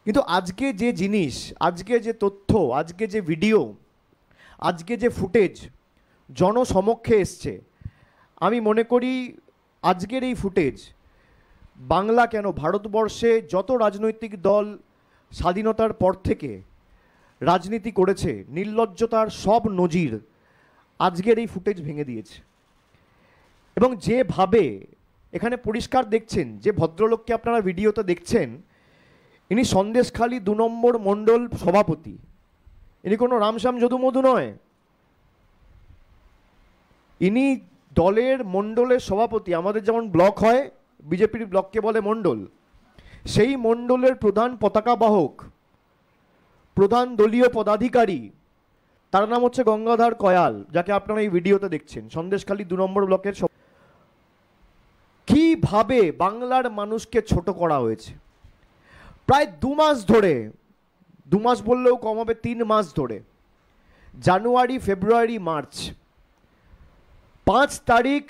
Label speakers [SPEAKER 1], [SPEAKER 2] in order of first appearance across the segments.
[SPEAKER 1] কিন্তু আজকে যে জিনিস, আজকে যে তথ্য, আজকে যে ভিডিও, আজকে যে ফুটেজ জনসমক্ষে এসছে, আমি মনে করি আজকের এই ফুটেজ বাংলা কেন ভারতবর্ষে যত রাজনৈতিক দল স্বাধীনতার পর থেকে রাজনীতি করেছে নির্লজ্জতার সব নজির আজকের এই ফুটেজ ভেঙে দিয়েছে। এবং যেভাবে এখানে পরিষ্কার দেখছেন, যে ভদ্রলোককে আপনারা ভিডিওতে দেখছেন, ইনি সন্দেশখালী 2 নম্বর মণ্ডল সভাপতি। ইনি কোনো রামশ্যাম যদুমধু নয়, ইনি দলের মণ্ডলের সভাপতি। আমাদের যেমন ব্লক হয়, বিজেপির ব্লককে বলে মণ্ডল, সেই মণ্ডলের প্রধান পতাকা বাহক, প্রধান দলীয় পদাধিকারী, তার নাম হচ্ছে গঙ্গাধর কয়াল, যাকে আপনারা এই ভিডিওতে দেখছেন, সন্দেশখালী 2 নম্বর ব্লকের। কিভাবে বাংলার মানুষকে ছোট করা হয়েছে প্রায় 2 মাস ধরে, 2 মাস বললেও কম হবে, 3 মাস ধরে, জানুয়ারি, ফেব্রুয়ারি, মার্চ, 5 তারিখ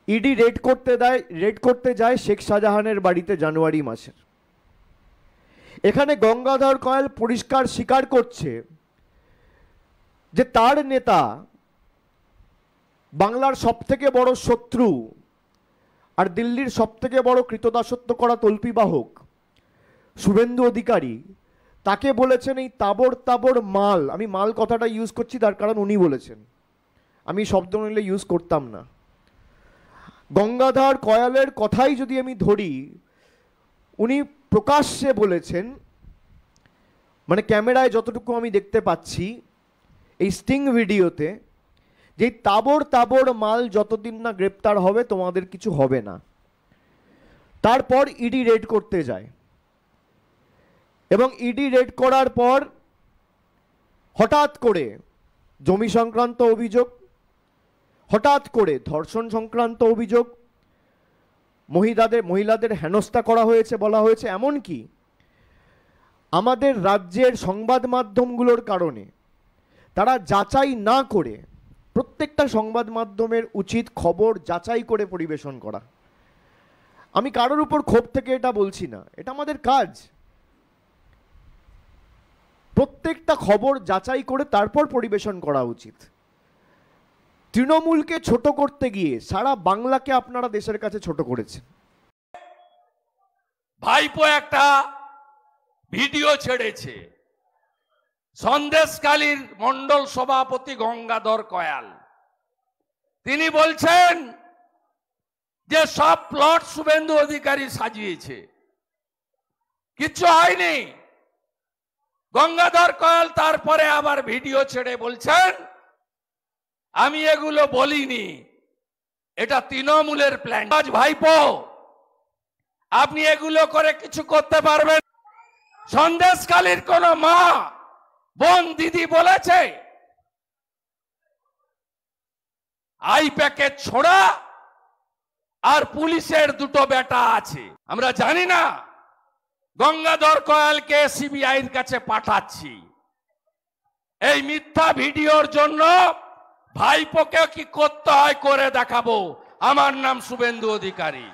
[SPEAKER 1] ইডি রেড করতে যায় শেখ শাহজাহানের বাড়িতে জানুয়ারি মাসের। এখানে গঙ্গাধর কয়াল পরিষ্কার স্বীকার করছে যে তার নেতা, বাংলার সবথেকে বড় শত্রু আর দিল্লির সবথেকে বড় কৃতদাসত্ব করা তল্পিবাহক শুভেন্দু অধিকারী, তাকে বলেছেন এই তাবড় তাবড় মাল। আমি মাল কথাটা ইউজ করছি তার কারণ উনি বলেছেন, আমি শব্দ নিলে ইউজ করতাম না। গঙ্গাধর কয়ালের কথাই যদি আমি ধরি, উনি প্রকাশ্যে বলেছেন, মানে ক্যামেরায় যতটুকু আমি দেখতে পাচ্ছি এই স্টিং ভিডিওতে, যে তাবড় তাবড় মাল যতদিন না গ্রেপ্তার হবে তোমাদের কিছু হবে না। তারপর ইডি রেড করতে যায় এবং ইডি রেড করার পর হঠাৎ করে জমি সংক্রান্ত অভিযোগ, হঠাৎ করে ধর্ষণ সংক্রান্ত অভিযোগ, মহিলাদের হেনস্থা করা হয়েছে বলা হয়েছে। এমনকি আমাদের রাজ্যের সংবাদ মাধ্যমগুলোর কারণে তারা যাচাই না করে, প্রত্যেকটা সংবাদ মাধ্যমের উচিত খবর যাচাই করে পরিবেশন করা। আমি কারোর উপর ক্ষোভ থেকে এটা বলছি না, এটা আমাদের কাজ। প্রত্যেকটা খবর যাচাই করে তারপর পরিবেশন করা উচিত। তৃণমূলকে ছোট করতে গিয়ে সারা বাংলাকে আপনারা দেশের কাছে ছোট করেছেন।
[SPEAKER 2] ভাইপো একটা ভিডিও ছেড়েছে, সন্দেশখালীর মণ্ডল সভাপতি গঙ্গাধর কয়াল, তিনি বলছেন যে সব প্লট শুভেন্দু অধিকারী সাজিয়েছে, কিচ্ছু হয়নি। গঙ্গাধর কয়াল তারপরে আবার ভিডিও ছেড়ে বলছেন আমি এগুলো বলিনি, এটা তৃণমূলের প্ল্যান। আজ ভাইপো আপনি এগুলো করে কিছু করতে পারবেন? সন্দেশখালীর কোন মা, বোন, দিদি বলেছে আই প্যাকেট ছোড়া আর পুলিশের 2টো বেটা আছে? আমরা জানি না। গঙ্গাধর কয়ালকে সিবিআইর কাছে পাঠাচ্ছি এই মিথ্যা ভিডিওর জন্য। ভাইপোকে কি করতে হয় করে দেখাবো। আমার নাম শুভেন্দু অধিকারী।